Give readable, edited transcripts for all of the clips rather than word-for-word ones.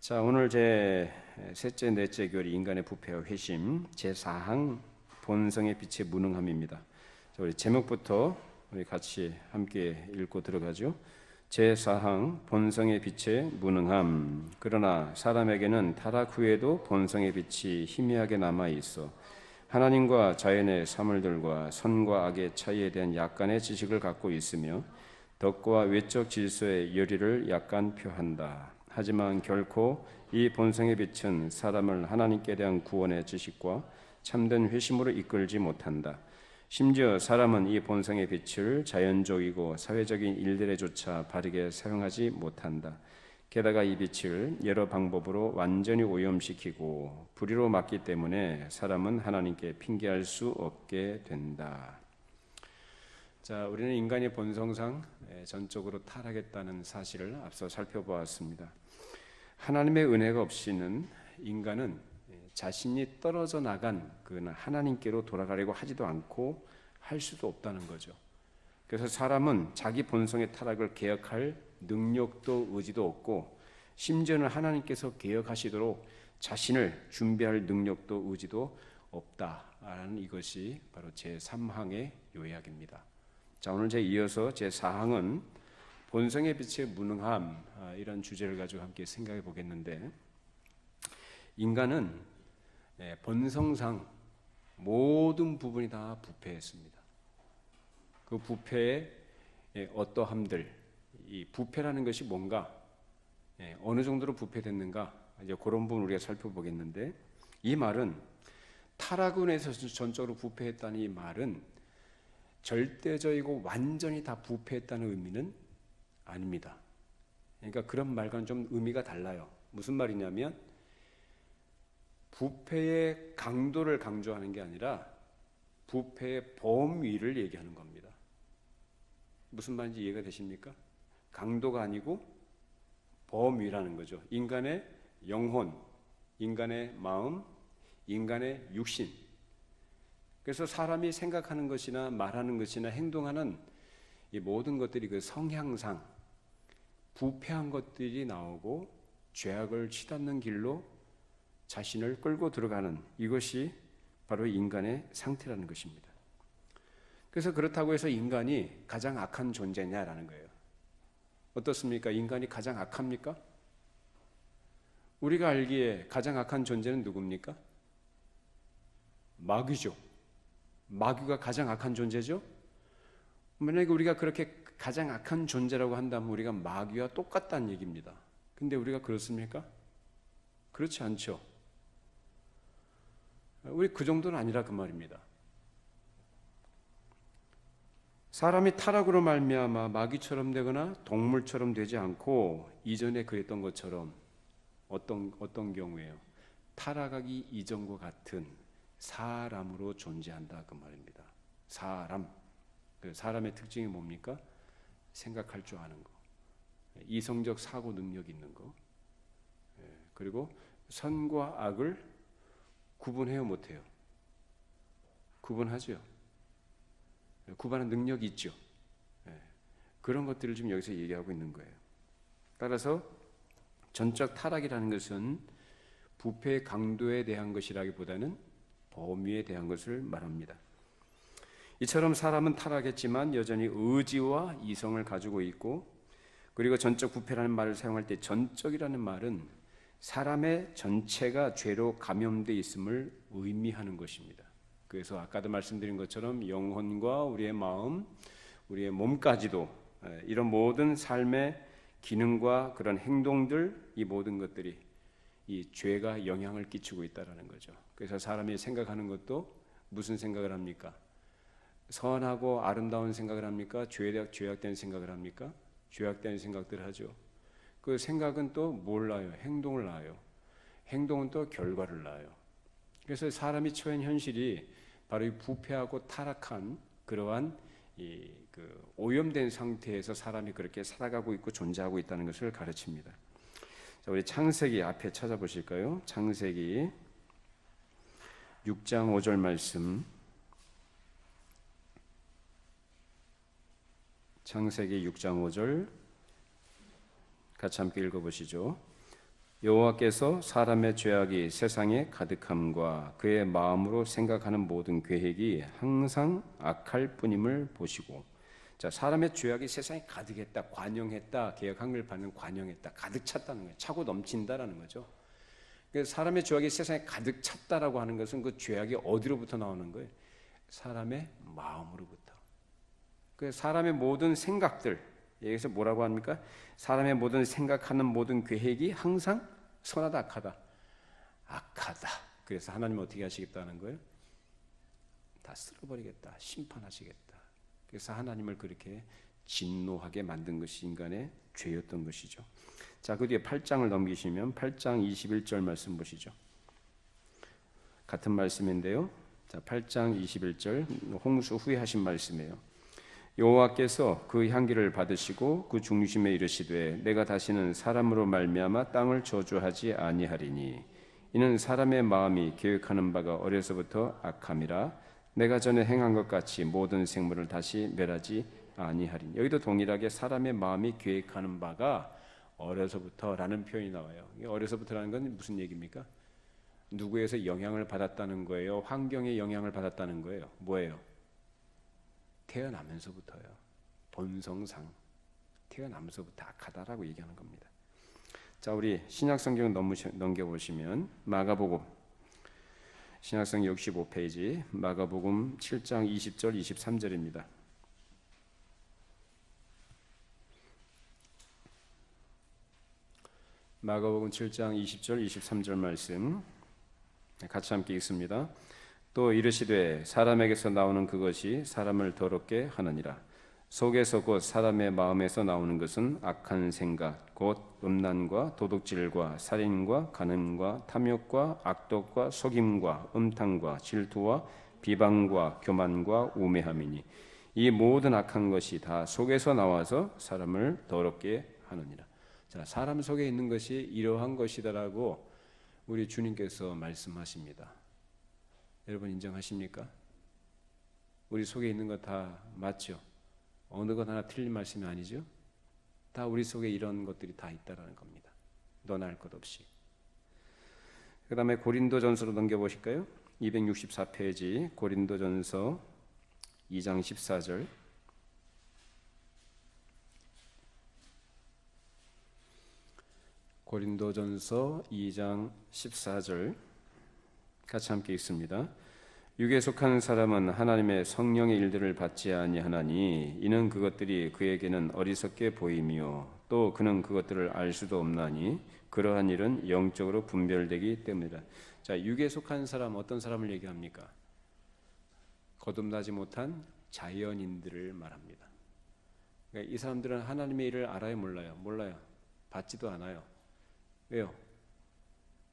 자, 오늘 제 셋째, 넷째 교리 인간의 부패와 회심 제4항 본성의 빛의 무능함입니다. 자, 우리 제목부터 우리 같이 함께 읽고 들어가죠. 제4항 본성의 빛의 무능함. 그러나 사람에게는 타락 후에도 본성의 빛이 희미하게 남아 있어 하나님과 자연의 사물들과 선과 악의 차이에 대한 약간의 지식을 갖고 있으며 덕과 외적 질서의 열의를 약간 표한다. 하지만 결코 이 본성의 빛은 사람을 하나님께 대한 구원의 지식과 참된 회심으로 이끌지 못한다. 심지어 사람은 이 본성의 빛을 자연적이고 사회적인 일들에조차 바르게 사용하지 못한다. 게다가 이 빛을 여러 방법으로 완전히 오염시키고 불의로 막기 때문에 사람은 하나님께 핑계할 수 없게 된다. 자, 우리는 인간의 본성상 전적으로 타락했다는 사실을 앞서 살펴보았습니다. 하나님의 은혜가 없이는 인간은 자신이 떨어져 나간 그 하나님께로 돌아가려고 하지도 않고 할 수도 없다는 거죠. 그래서 사람은 자기 본성의 타락을 개혁할 능력도 의지도 없고 심지어는 하나님께서 개혁하시도록 자신을 준비할 능력도 의지도 없다라는 이것이 바로 제3항의 요약입니다. 자, 오늘 이어서 제4항은 본성의 빛의 무능함, 이런 주제를 가지고 함께 생각해 보겠는데, 인간은 본성상 모든 부분이 다 부패했습니다. 그 부패의 어떠함들, 이 부패라는 것이 뭔가, 어느 정도로 부패됐는가, 이제 그런 부분 우리가 살펴보겠는데, 이 말은 타락으로 해서 전적으로 부패했다는 이 말은 절대적이고 완전히 다 부패했다는 의미는 아닙니다. 그러니까 그런 말과는 좀 의미가 달라요. 무슨 말이냐면 부패의 강도를 강조하는 게 아니라 부패의 범위를 얘기하는 겁니다. 무슨 말인지 이해가 되십니까? 강도가 아니고 범위라는 거죠. 인간의 영혼, 인간의 마음, 인간의 육신. 그래서 사람이 생각하는 것이나 말하는 것이나 행동하는 이 모든 것들이 그 성향상 부패한 것들이 나오고 죄악을 치닫는 길로 자신을 끌고 들어가는, 이것이 바로 인간의 상태라는 것입니다. 그래서 그렇다고 해서 인간이 가장 악한 존재냐라는 거예요. 어떻습니까? 인간이 가장 악합니까? 우리가 알기에 가장 악한 존재는 누굽니까? 마귀죠. 마귀가 가장 악한 존재죠. 만약에 우리가 그렇게 가장 악한 존재라고 한다면 우리가 마귀와 똑같다는 얘기입니다. 근데 우리가 그렇습니까? 그렇지 않죠. 우리 그 정도는 아니라 그 말입니다. 사람이 타락으로 말미암아 마귀처럼 되거나 동물처럼 되지 않고 이전에 그랬던 것처럼 어떤 경우에요? 타락하기 이전과 같은 사람으로 존재한다 그 말입니다. 사람. 사람의 특징이 뭡니까? 생각할 줄 아는 거, 이성적 사고 능력 있는 거, 그리고 선과 악을 구분해요, 못해요? 구분하죠. 구분하는 능력이 있죠. 그런 것들을 지금 여기서 얘기하고 있는 거예요. 따라서 전적 타락이라는 것은 부패의 강도에 대한 것이라기보다는 범위에 대한 것을 말합니다. 이처럼 사람은 타락했지만 여전히 의지와 이성을 가지고 있고, 그리고 전적 부패라는 말을 사용할 때 전적이라는 말은 사람의 전체가 죄로 감염되어 있음을 의미하는 것입니다. 그래서 아까도 말씀드린 것처럼 영혼과 우리의 마음, 우리의 몸까지도 이런 모든 삶의 기능과 그런 행동들, 이 모든 것들이 이 죄가 영향을 끼치고 있다는 거죠. 그래서 사람이 생각하는 것도 무슨 생각을 합니까? 선하고 아름다운 생각을 합니까? 죄악된 생각을 합니까? 죄악된 생각들을 하죠. 그 생각은 또 뭘 낳아요? 행동을 낳아요. 행동은 또 결과를 낳아요. 그래서 사람이 처한 현실이 바로 이 부패하고 타락한 그러한 그 오염된 상태에서 사람이 그렇게 살아가고 있고 존재하고 있다는 것을 가르칩니다. 자, 우리 창세기 앞에 찾아보실까요? 창세기 6장 5절 말씀. 창세기 6장 5절 같이 함께 읽어보시죠. 여호와께서 사람의 죄악이 세상에 가득함과 그의 마음으로 생각하는 모든 계획이 항상 악할 뿐임을 보시고. 자, 사람의 죄악이 세상에 가득했다, 관영했다, 개혁 한글 받는 관영했다, 가득 찼다는 거예요. 차고 넘친다라는 거죠. 사람의 죄악이 세상에 가득 찼다라고 하는 것은 그 죄악이 어디로부터 나오는 거예요? 사람의 마음으로부터. 그 사람의 모든 생각들, 여기서 뭐라고 합니까? 사람의 모든 생각하는 모든 계획이 항상 선하다, 악하다? 악하다. 그래서 하나님은 어떻게 하시겠다는 거예요? 다 쓸어버리겠다, 심판하시겠다. 그래서 하나님을 그렇게 진노하게 만든 것이 인간의 죄였던 것이죠. 자, 그 뒤에 8장을 넘기시면 8장 21절 말씀 보시죠. 같은 말씀인데요. 자, 8장 21절 홍수 후에 하신 말씀이에요. 여호와께서 그 향기를 받으시고 그 중심에 이르시되 내가 다시는 사람으로 말미암아 땅을 저주하지 아니하리니 이는 사람의 마음이 계획하는 바가 어려서부터 악함이라 내가 전에 행한 것 같이 모든 생물을 다시 멸하지 아니하리니. 여기도 동일하게 사람의 마음이 계획하는 바가 어려서부터라는 표현이 나와요. 어려서부터라는 건 무슨 얘기입니까? 누구에서 영향을 받았다는 거예요? 환경의 영향을 받았다는 거예요? 뭐예요? 태어나면서부터요. 본성상 태어나면서부터 악하다라고 얘기하는 겁니다. 자, 우리 신약성경 넘겨보시면 마가복음 신약성경 65페이지 마가복음 7장 20절 23절입니다. 마가복음 7장 20절 23절 말씀 같이 함께 읽습니다. 또 이르시되 사람에게서 나오는 그것이 사람을 더럽게 하느니라. 속에서 곧 사람의 마음에서 나오는 것은 악한 생각 곧 음란과 도둑질과 살인과 간음과 탐욕과 악독과 속임과 음탕과 질투와 비방과 교만과 우매함이니 이 모든 악한 것이 다 속에서 나와서 사람을 더럽게 하느니라. 자, 사람 속에 있는 것이 이러한 것이다라고 우리 주님께서 말씀하십니다. 여러분 인정하십니까? 우리 속에 있는 것 다 맞죠? 어느 것 하나 틀린 말씀이 아니죠? 다 우리 속에 이런 것들이 다 있다라는 겁니다. 너나 할 것 없이. 그 다음에 고린도전서로 넘겨보실까요? 264페이지 고린도전서 2장 14절 고린도전서 2장 14절 같이 함께 읽습니다. 육에 속한 사람은 하나님의 성령의 일들을 받지 아니하나니 이는 그것들이 그에게는 어리석게 보이며 또 그는 그것들을 알 수도 없나니 그러한 일은 영적으로 분별되기 때문이다. 자, 육에 속한 사람 어떤 사람을 얘기합니까? 거듭나지 못한 자연인들을 말합니다. 그러니까 이 사람들은 하나님의 일을 알아요, 몰라요? 몰라요. 받지도 않아요. 왜요?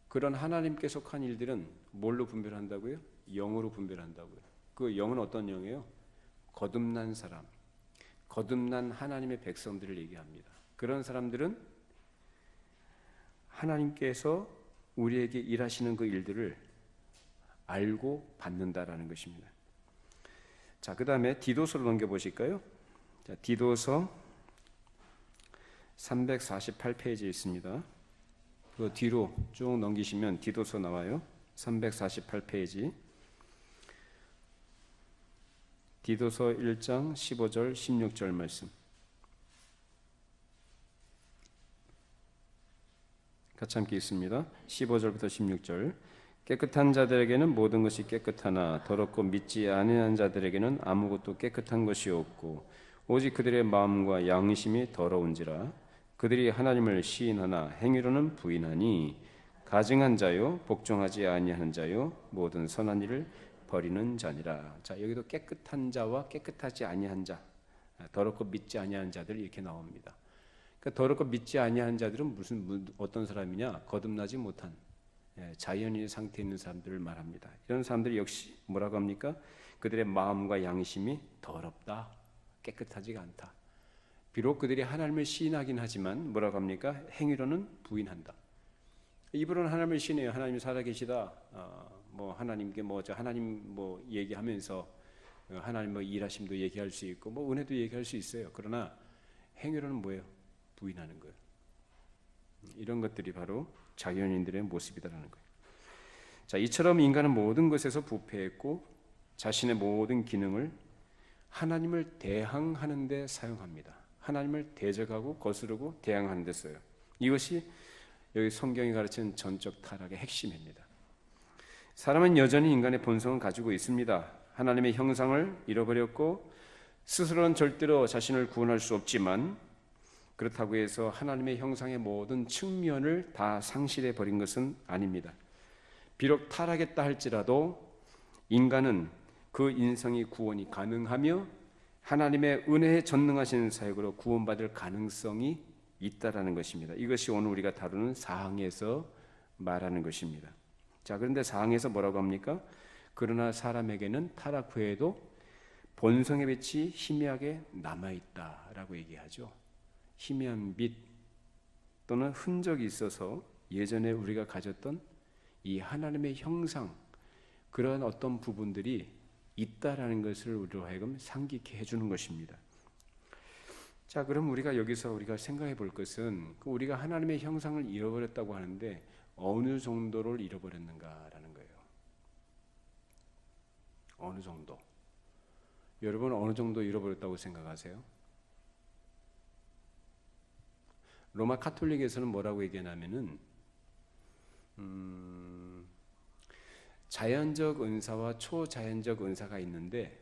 그런 하나님께 속한 일들은 뭘로 분별한다고요? 영으로 분별한다고요. 그 영은 어떤 영이에요? 거듭난 사람, 거듭난 하나님의 백성들을 얘기합니다. 그런 사람들은 하나님께서 우리에게 일하시는 그 일들을 알고 받는다라는 것입니다. 자, 그 다음에 디도서로 넘겨보실까요? 자, 디도서 348페이지에 있습니다. 그 뒤로 쭉 넘기시면 디도서 나와요. 348페이지 디도서 1장 15절 16절 말씀 같이 함께 읽습니다. 15절부터 16절 깨끗한 자들에게는 모든 것이 깨끗하나 더럽고 믿지 아니한 자들에게는 아무것도 깨끗한 것이 없고 오직 그들의 마음과 양심이 더러운지라 그들이 하나님을 시인하나 행위로는 부인하니 가증한 자요 복종하지 아니하는 자요 모든 선한 일을 버리는 자니라. 자, 여기도 깨끗한 자와 깨끗하지 아니한 자, 더럽고 믿지 아니하는 자들 이렇게 나옵니다. 그러니까 더럽고 믿지 아니하는 자들은 어떤 사람이냐? 거듭나지 못한 자연인의 상태에 있는 사람들을 말합니다. 이런 사람들이 역시 뭐라고 합니까? 그들의 마음과 양심이 더럽다, 깨끗하지가 않다. 비록 그들이 하나님을 시인하긴 하지만 뭐라고 합니까? 행위로는 부인한다. 입으로는 하나님을 시인해요. 하나님이 살아계시다. 하나님께 하나님 얘기하면서 하나님 일하심도 얘기할 수 있고 은혜도 얘기할 수 있어요. 그러나 행위로는 뭐예요? 부인하는 거예요. 이런 것들이 바로 자연인들의 모습이다라는 거예요. 자, 이처럼 인간은 모든 것에서 부패했고 자신의 모든 기능을 하나님을 대항하는 데 사용합니다. 하나님을 대적하고 거스르고 대항하는 데 써요. 이것이 여기 성경이 가르치는 전적 타락의 핵심입니다. 사람은 여전히 인간의 본성을 가지고 있습니다. 하나님의 형상을 잃어버렸고 스스로는 절대로 자신을 구원할 수 없지만 그렇다고 해서 하나님의 형상의 모든 측면을 다 상실해 버린 것은 아닙니다. 비록 타락했다 할지라도 인간은 그 인성이 구원이 가능하며 하나님의 은혜에 전능하신 사역으로 구원받을 가능성이 있다라는 것입니다. 이것이 오늘 우리가 다루는 사항에서 말하는 것입니다. 자, 그런데 사항에서 뭐라고 합니까? 그러나 사람에게는 타락 후에도 본성의 빛이 희미하게 남아있다라고 얘기하죠. 희미한 빛 또는 흔적이 있어서 예전에 우리가 가졌던 이 하나님의 형상, 그런 어떤 부분들이 있다라는 것을 우리로 하여금 상기케 해주는 것입니다. 자, 그럼 우리가 생각해 볼 것은 우리가 하나님의 형상을 잃어버렸다고 하는데 어느 정도를 잃어버렸는가라는 거예요. 어느 정도? 여러분 어느 정도 잃어버렸다고 생각하세요? 로마 카톨릭에서는 뭐라고 얘기하냐면은 자연적 은사와 초자연적 은사가 있는데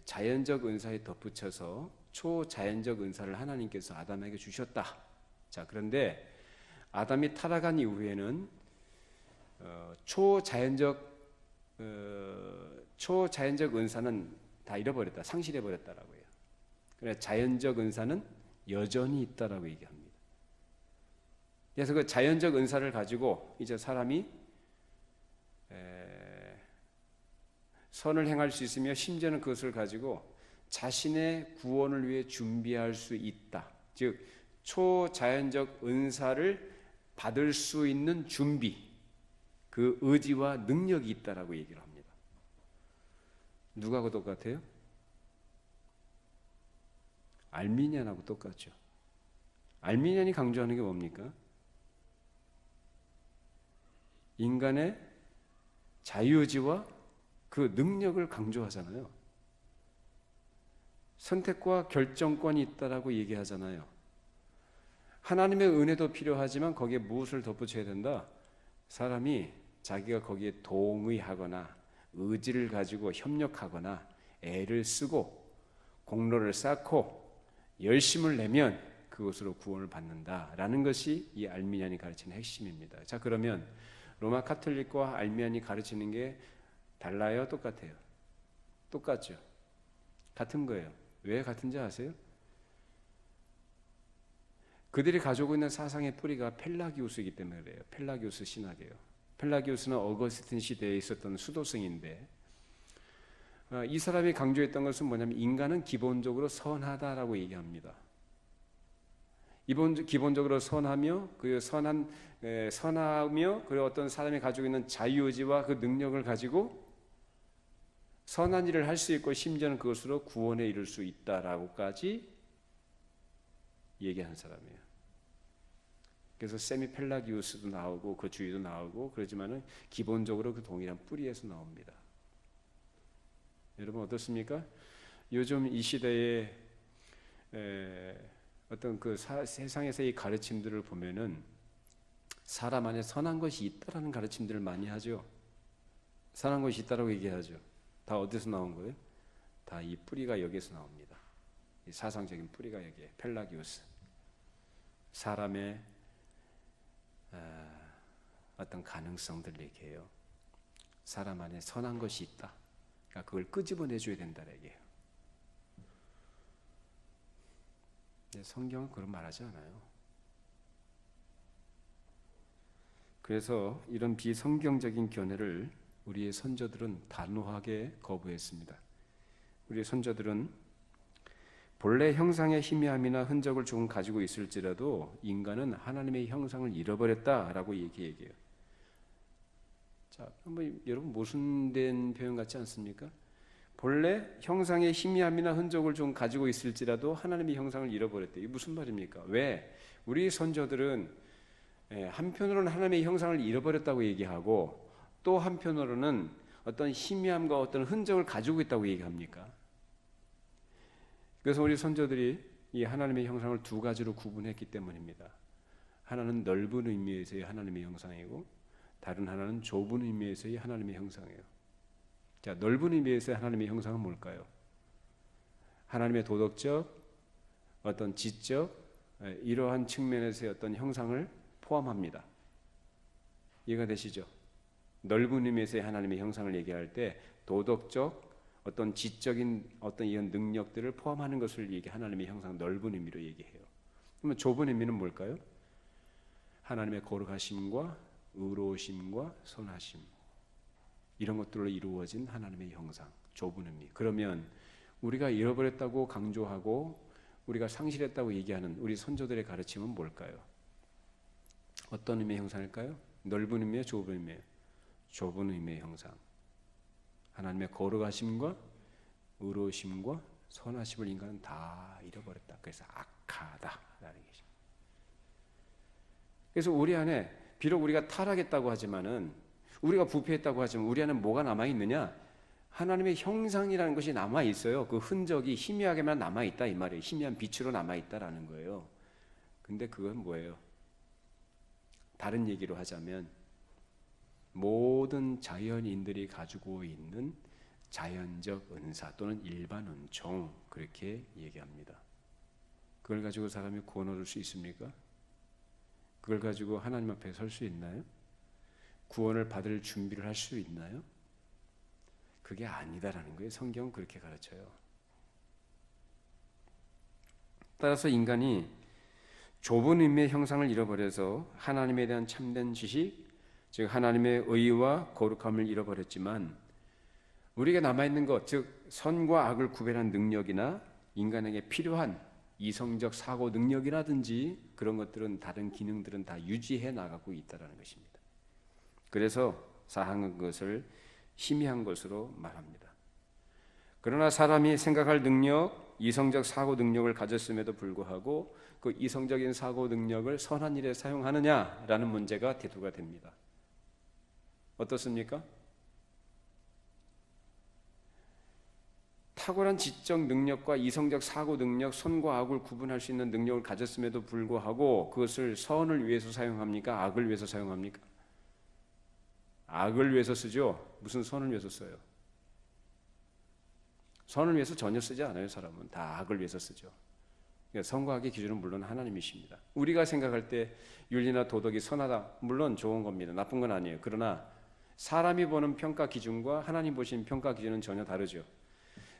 자연적 은사에 덧붙여서 초자연적 은사를 하나님께서 아담에게 주셨다. 자, 그런데 아담이 타락한 이후에는 초자연적 은사는 다 잃어버렸다, 상실해버렸다라고 해요. 그래서 자연적 은사는 여전히 있다라고 얘기합니다. 그래서 그 자연적 은사를 가지고 이제 사람이 선을 행할 수 있으며 심지어는 그것을 가지고 자신의 구원을 위해 준비할 수 있다. 즉 초자연적 은사를 받을 수 있는 준비, 그 의지와 능력이 있다라고 얘기를 합니다. 누가하고 똑같아요? 알미니안하고 똑같죠. 알미니안이 강조하는 게 뭡니까? 인간의 자유의지와 그 능력을 강조하잖아요. 선택과 결정권이 있다라고 얘기하잖아요. 하나님의 은혜도 필요하지만 거기에 무엇을 덧붙여야 된다? 사람이 자기가 거기에 동의하거나 의지를 가지고 협력하거나 애를 쓰고 공로를 쌓고 열심을 내면 그것으로 구원을 받는다라는 것이 이 알미니안이 가르치는 핵심입니다. 자, 그러면 로마 카톨릭과 알미니안이 가르치는 게 달라요? 똑같아요? 똑같죠? 같은 거예요. 왜 같은지 아세요? 그들이 가지고 있는 사상의 뿌리가 펠라기우스이기 때문에 그래요. 펠라기우스 신학이에요. 펠라기우스는 어거스틴 시대에 있었던 수도승인데 이 사람이 강조했던 것은 뭐냐면 인간은 기본적으로 선하다라고 얘기합니다. 기본적으로 선하며 선하며 그리고 어떤 사람이 가지고 있는 자유의지와 그 능력을 가지고 선한 일을 할 수 있고 심지어는 그것으로 구원에 이를 수 있다라고까지 얘기하는 사람이에요. 그래서 세미펠라기우스도 나오고 그 주의도 나오고 그러지만은 기본적으로 그 동일한 뿌리에서 나옵니다. 여러분 어떻습니까? 요즘 이 시대에 어떤 그 세상에서의 가르침들을 보면은 사람 안에 선한 것이 있다라는 가르침들을 많이 하죠. 선한 것이 있다라고 얘기하죠. 다 어디서 나온 거예요? 다 이 뿌리가 여기서 나옵니다. 이 사상적인 뿌리가 여기에 펠라기우스. 사람의 어떤 가능성들 얘기해요. 사람 안에 선한 것이 있다. 그러니까 그걸 끄집어내줘야 된다는 얘기예요. 성경은 그런 말하지 않아요. 그래서 이런 비성경적인 견해를 우리의 선조들은 단호하게 거부했습니다. 우리의 선조들은 본래 형상의 희미함이나 흔적을 조금 가지고 있을지라도 인간은 하나님의 형상을 잃어버렸다라고 얘기해요. 자, 한번 여러분 모순된 표현 같지 않습니까? 본래 형상의 희미함이나 흔적을 좀 가지고 있을지라도 하나님의 형상을 잃어버렸대. 이게 무슨 말입니까? 왜? 우리 선조들은 한편으로는 하나님의 형상을 잃어버렸다고 얘기하고 또 한편으로는 어떤 희미함과 어떤 흔적을 가지고 있다고 얘기합니까? 그래서 우리 선조들이 이 하나님의 형상을 두 가지로 구분했기 때문입니다. 하나는 넓은 의미에서의 하나님의 형상이고 다른 하나는 좁은 의미에서의 하나님의 형상이에요. 자, 넓은 의미에서의 하나님의 형상은 뭘까요? 하나님의 도덕적, 어떤 지적, 이러한 측면에서의 어떤 형상을 포함합니다. 이해가 되시죠? 넓은 의미에서의 하나님의 형상을 얘기할 때 도덕적, 어떤 지적인 어떤 이런 능력들을 포함하는 것을 하나님의 형상 넓은 의미로 얘기해요. 그러면 좁은 의미는 뭘까요? 하나님의 거룩하심과 의로우심과 선하심, 이런 것들로 이루어진 하나님의 형상, 좁은 의미. 그러면 우리가 잃어버렸다고 강조하고 우리가 상실했다고 얘기하는 우리 선조들의 가르침은 뭘까요? 어떤 의미의 형상일까요? 넓은 의미예요, 좁은 의미예요? 좁은 의미의 형상. 하나님의 거룩하심과 의로우심과 선하심을 인간은 다 잃어버렸다. 그래서 악하다라는 것입니다. 그래서 우리 안에 비록 우리가 타락했다고 하지만은, 우리가 부패했다고 하지만 우리 안에 뭐가 남아 있느냐? 하나님의 형상이라는 것이 남아 있어요. 그 흔적이 희미하게만 남아 있다 이 말이에요. 희미한 빛으로 남아 있다라는 거예요. 근데 그건 뭐예요? 다른 얘기로 하자면 모든 자연인들이 가지고 있는 자연적 은사 또는 일반 은총, 그렇게 얘기합니다. 그걸 가지고 사람이 구원 얻을 수 있습니까? 그걸 가지고 하나님 앞에 설 수 있나요? 구원을 받을 준비를 할 수 있나요? 그게 아니다라는 거예요. 성경은 그렇게 가르쳐요. 따라서 인간이 좁은 의미의 형상을 잃어버려서 하나님에 대한 참된 지식, 즉 하나님의 의와 거룩함을 잃어버렸지만, 우리가 남아있는 것, 즉 선과 악을 구별한 능력이나 인간에게 필요한 이성적 사고 능력이라든지 그런 것들은, 다른 기능들은 다 유지해 나가고 있다는 것입니다. 그래서 사항은 그것을 희미한 것으로 말합니다. 그러나 사람이 생각할 능력, 이성적 사고 능력을 가졌음에도 불구하고 그 이성적인 사고 능력을 선한 일에 사용하느냐라는 문제가 대두가 됩니다. 어떻습니까? 탁월한 지적 능력과 이성적 사고 능력, 선과 악을 구분할 수 있는 능력을 가졌음에도 불구하고 그것을 선을 위해서 사용합니까? 악을 위해서 사용합니까? 악을 위해서 쓰죠. 무슨 선을 위해서 써요? 선을 위해서 전혀 쓰지 않아요. 사람은 다 악을 위해서 쓰죠. 그러니까 선과 악의 기준은 물론 하나님이십니다. 우리가 생각할 때 윤리나 도덕이 선하다, 물론 좋은 겁니다. 나쁜 건 아니에요. 그러나 사람이 보는 평가 기준과 하나님 보시는 평가 기준은 전혀 다르죠.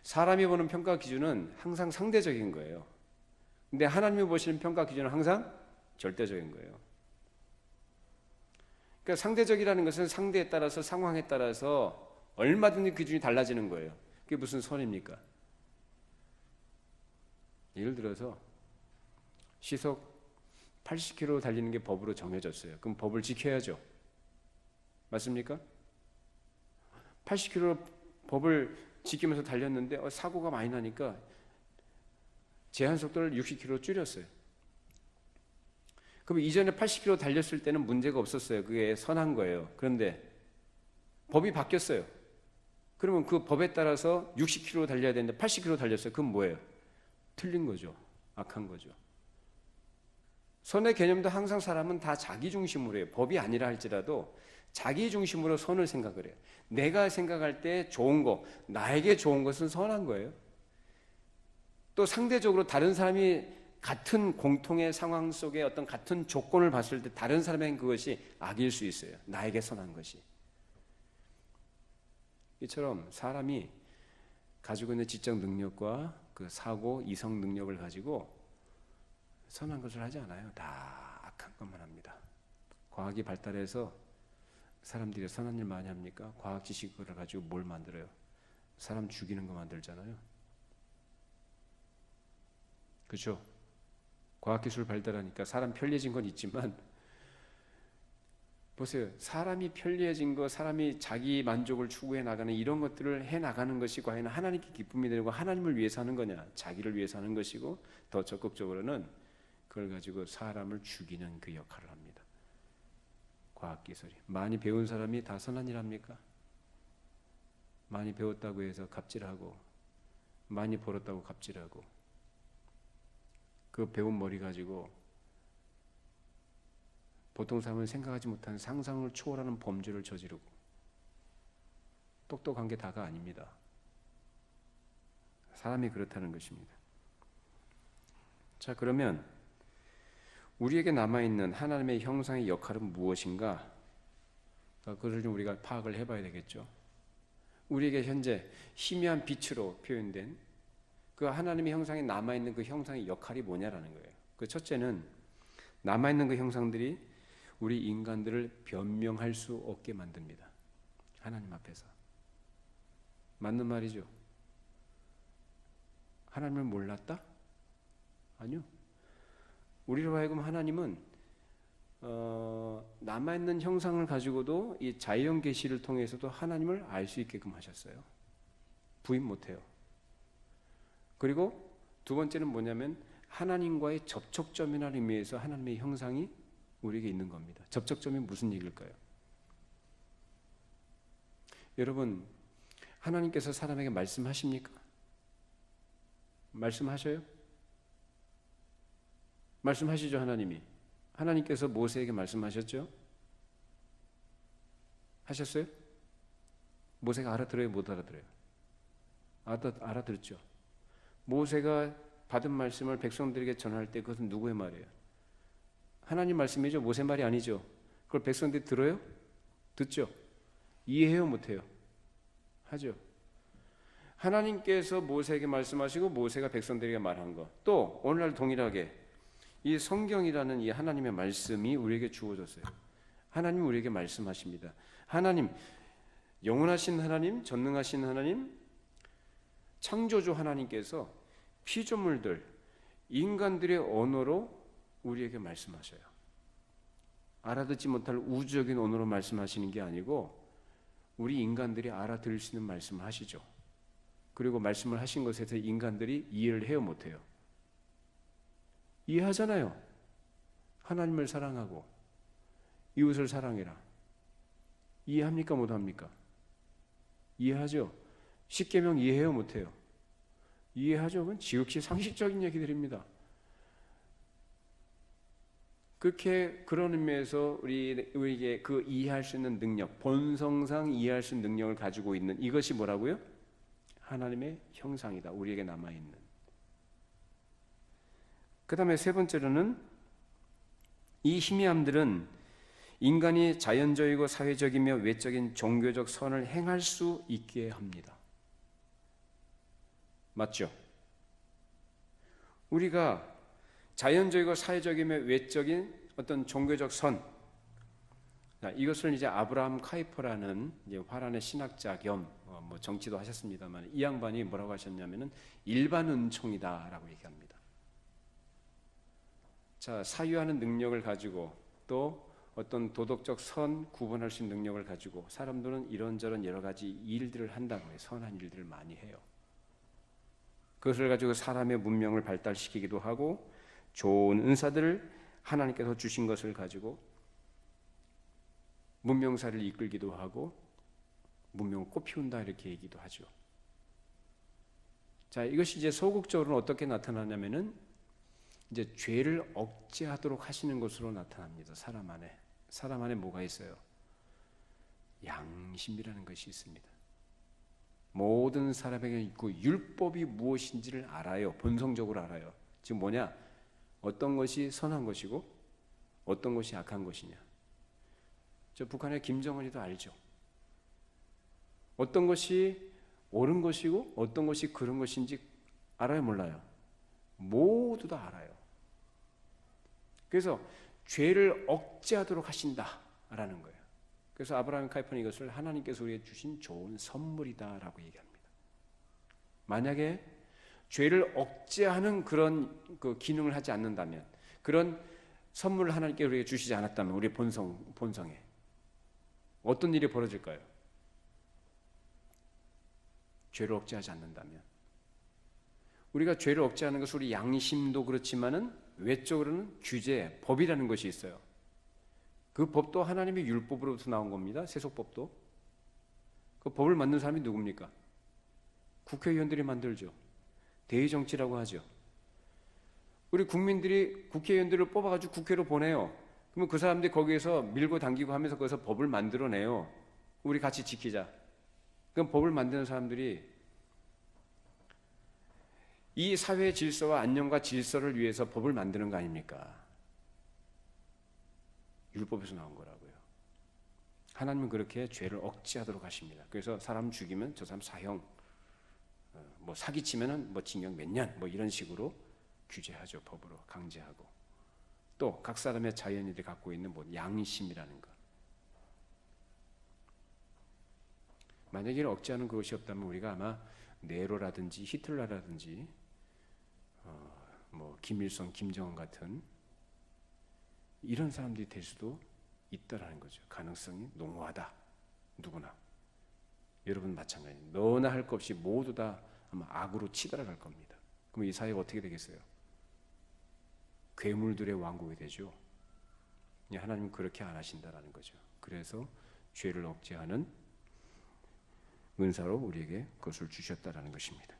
사람이 보는 평가 기준은 항상 상대적인 거예요. 근데 하나님이 보시는 평가 기준은 항상 절대적인 거예요. 그러니까 상대적이라는 것은 상대에 따라서, 상황에 따라서 얼마든지 기준이 달라지는 거예요. 그게 무슨 선입니까? 예를 들어서 시속 80km 달리는 게 법으로 정해졌어요. 그럼 법을 지켜야죠. 맞습니까? 80km 법을 지키면서 달렸는데 사고가 많이 나니까 제한 속도를 60km 줄였어요. 그럼 이전에 80km 달렸을 때는 문제가 없었어요. 그게 선한 거예요. 그런데 법이 바뀌었어요. 그러면 그 법에 따라서 60km 달려야 되는데 80km 달렸어요. 그건 뭐예요? 틀린 거죠. 악한 거죠. 선의 개념도 항상 사람은 다 자기 중심으로 해요. 법이 아니라 할지라도 자기 중심으로 선을 생각을 해요. 내가 생각할 때 좋은 거, 나에게 좋은 것은 선한 거예요. 또 상대적으로 다른 사람이 같은 공통의 상황 속에 어떤 같은 조건을 봤을 때 다른 사람에겐 그것이 악일 수 있어요. 나에게 선한 것이. 이처럼 사람이 가지고 있는 지적 능력과 그 사고, 이성 능력을 가지고 선한 것을 하지 않아요. 다 악한 것만 합니다. 과학이 발달해서 사람들이 선한 일 많이 합니까? 과학 지식을 가지고 뭘 만들어요? 사람 죽이는 거 만들잖아요. 그렇죠? 과학기술 발달하니까 사람 편리해진 건 있지만 보세요. 사람이 편리해진 거, 사람이 자기 만족을 추구해 나가는 이런 것들을 해 나가는 것이 과연 하나님께 기쁨이 되고 하나님을 위해서 하는 거냐? 자기를 위해서 하는 것이고 더 적극적으로는 그걸 가지고 사람을 죽이는 그 역할을 합니다. 과학기술이. 많이 배운 사람이 다 선한 일 합니까? 많이 배웠다고 해서 갑질하고, 많이 벌었다고 갑질하고, 그 배운 머리 가지고 보통 사람은 생각하지 못한 상상을 초월하는 범죄를 저지르고, 똑똑한 게 다가 아닙니다. 사람이 그렇다는 것입니다. 자, 그러면 우리에게 남아있는 하나님의 형상의 역할은 무엇인가? 그것을 좀 우리가 파악을 해봐야 되겠죠. 우리에게 현재 희미한 빛으로 표현된 그 하나님의 형상에 남아있는 그 형상의 역할이 뭐냐라는 거예요. 그 첫째는 남아있는 그 형상들이 우리 인간들을 변명할 수 없게 만듭니다. 하나님 앞에서. 맞는 말이죠. 하나님을 몰랐다? 아니요. 우리로 하여금 하나님은 남아있는 형상을 가지고도 이 자연 계시를 통해서도 하나님을 알 수 있게끔 하셨어요. 부인 못해요. 그리고 두 번째는 뭐냐면 하나님과의 접촉점이라는 의미에서 하나님의 형상이 우리에게 있는 겁니다. 접촉점이 무슨 얘기일까요? 여러분, 하나님께서 사람에게 말씀하십니까? 말씀하셔요? 말씀하시죠, 하나님이. 하나님께서 모세에게 말씀하셨죠? 하셨어요? 모세가 알아들어요, 못 알아들어요? 알아들었죠. 모세가 받은 말씀을 백성들에게 전할 때 그것은 누구의 말이에요? 하나님 말씀이죠. 모세 말이 아니죠. 그걸 백성들이 들어요? 듣죠. 이해해요, 못해요? 하죠. 하나님께서 모세에게 말씀하시고 모세가 백성들에게 말한 것, 또 오늘날 동일하게 이 성경이라는 이 하나님의 말씀이 우리에게 주어졌어요. 하나님이 우리에게 말씀하십니다. 하나님, 영원하신 하나님, 전능하신 하나님, 창조주 하나님께서 피조물들, 인간들의 언어로 우리에게 말씀하셔요. 알아듣지 못할 우주적인 언어로 말씀하시는 게 아니고 우리 인간들이 알아들을 수 있는 말씀을 하시죠. 그리고 말씀을 하신 것에 대해서 인간들이 이해를 해요, 못해요? 이해하잖아요. 하나님을 사랑하고 이웃을 사랑해라. 이해합니까, 못합니까? 이해하죠. 십계명 이해해요, 못해요? 이해하죠. 그건 지극히 상식적인 얘기들입니다. 그렇게 그런 의미에서 우리에게 그 이해할 수 있는 능력, 본성상 이해할 수 있는 능력을 가지고 있는 이것이 뭐라고요? 하나님의 형상이다. 우리에게 남아있는. 그 다음에 세 번째로는 이 희미함들은 인간이 자연적이고 사회적이며 외적인 종교적 선을 행할 수 있게 합니다. 맞죠? 우리가 자연적이고 사회적이며 외적인 어떤 종교적 선, 이것을 이제 아브라함 카이퍼라는 이제 화란의 신학자 겸 뭐 정치도 하셨습니다만 이 양반이 뭐라고 하셨냐면은 일반 은총이다라고 얘기합니다. 자, 사유하는 능력을 가지고 또 어떤 도덕적 선 구분할 수 있는 능력을 가지고 사람들은 이런저런 여러 가지 일들을 한다고 해요. 선한 일들을 많이 해요. 그것을 가지고 사람의 문명을 발달시키기도 하고 좋은 은사들을 하나님께서 주신 것을 가지고 문명사를 이끌기도 하고 문명을 꽃피운다 이렇게 얘기도 하죠. 자, 이것이 이제 소극적으로는 어떻게 나타나냐면은 이제 죄를 억제하도록 하시는 것으로 나타납니다. 사람 안에 뭐가 있어요? 양심이라는 것이 있습니다. 모든 사람에게 있고 율법이 무엇인지를 알아요. 본성적으로 알아요. 지금 뭐냐? 어떤 것이 선한 것이고 어떤 것이 악한 것이냐. 저 북한의 김정은이도 알죠. 어떤 것이 옳은 것이고 어떤 것이 그런 것인지 알아요, 몰라요? 모두 다 알아요. 그래서 죄를 억제하도록 하신다라는 거예요. 그래서 아브라함 카이퍼는 이것을 하나님께서 우리에게 주신 좋은 선물이다라고 얘기합니다. 만약에 죄를 억제하는 그런 그 기능을 하지 않는다면, 그런 선물을 하나님께 우리에게 주시지 않았다면 우리의 본성에 어떤 일이 벌어질까요? 죄를 억제하지 않는다면. 우리가 죄를 억제하는 것은 우리 양심도 그렇지만은 외적으로는 규제, 법이라는 것이 있어요. 그 법도 하나님의 율법으로부터 나온 겁니다. 세속법도. 그 법을 만든 사람이 누굽니까? 국회의원들이 만들죠. 대의정치라고 하죠. 우리 국민들이 국회의원들을 뽑아가지고 국회로 보내요. 그러면 그 사람들이 거기에서 밀고 당기고 하면서 거기서 법을 만들어내요. 우리 같이 지키자. 그럼 법을 만드는 사람들이 이 사회의 질서와 안녕과 질서를 위해서 법을 만드는 거 아닙니까? 율법에서 나온 거라고요. 하나님은 그렇게 죄를 억제하도록 하십니다. 그래서 사람 죽이면 저 사람 사형, 뭐 사기치면은 뭐 징역 몇 년, 뭐 이런 식으로 규제하죠. 법으로 강제하고. 또 각 사람의 자연인들이 갖고 있는 뭐 양심이라는 것. 만약에 이를 억제하는 그것이 없다면 우리가 아마 네로라든지 히틀러라든지 뭐 김일성, 김정은 같은 이런 사람들이 될 수도 있다라는 거죠. 가능성이 농후하다. 누구나. 여러분 마찬가지. 너나 할 것 없이 모두 다 아마 악으로 치달아갈 겁니다. 그럼 이 사회가 어떻게 되겠어요? 괴물들의 왕국이 되죠. 하나님은 그렇게 안 하신다라는 거죠. 그래서 죄를 억제하는 은사로 우리에게 그것을 주셨다라는 것입니다.